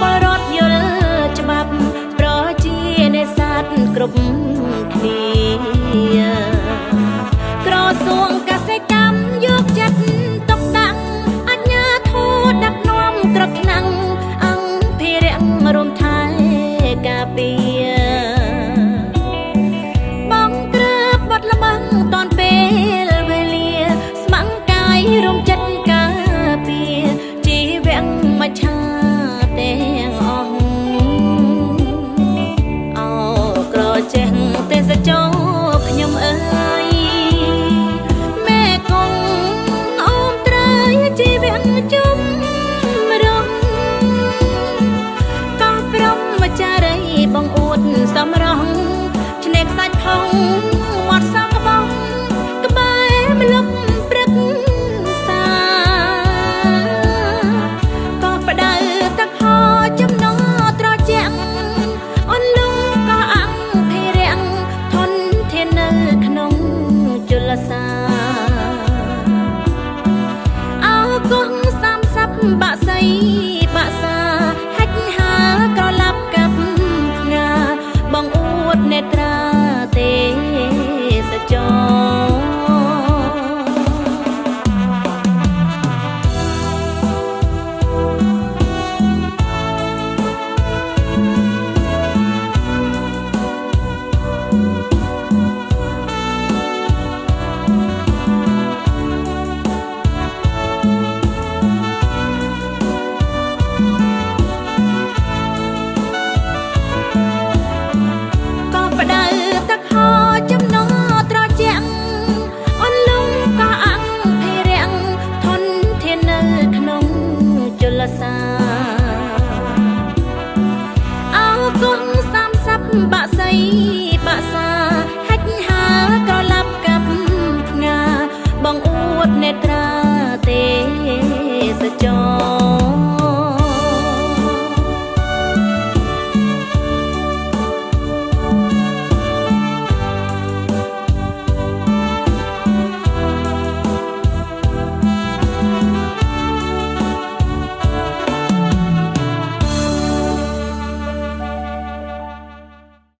បរតយល់ច្បាប់ប្រជានេសាទគ្រប់គ្នាក្រសួងកសិកម្មយកចិត្តទុកដាក់អាជ្ញាធរដឹកនាំគ្រប់ឆ្នាំអង្គភិរៈរួមថែការពារបងក្រើបបាត់ល្បាំងតនពេលវេលាស្ម័គ្រកាយរួមចិត្តការពារជីវៈមច្ឆាទាំងអស់អោក្រចេះទេសចរខ្ញុំអើយមេគង់អូមត្រើយជីវៈជុំរំកោះព្រំចារីបងអួតសំរងឆ្នេរខ្សាច់ផងវត្តសងក្បងក្បែរម្លប់ព្រឹកសាក៏ផ្ដៅទឹកហោចំណងត្រជាក់អនលងក៏អង្គភិរៈធនធាននៅក្នុងជលសាអោគង់30បាក់សៃបាក់សាហាច់ហាក្រឡាប់កាប់ផ្ងាបងអួតនេត្រាទេសចរអោគង់30បាក់សៃបាក់សាហាច់ហាក្រឡាប់កាប់ផ្ងាបងអួតនេត្រាទេសចរ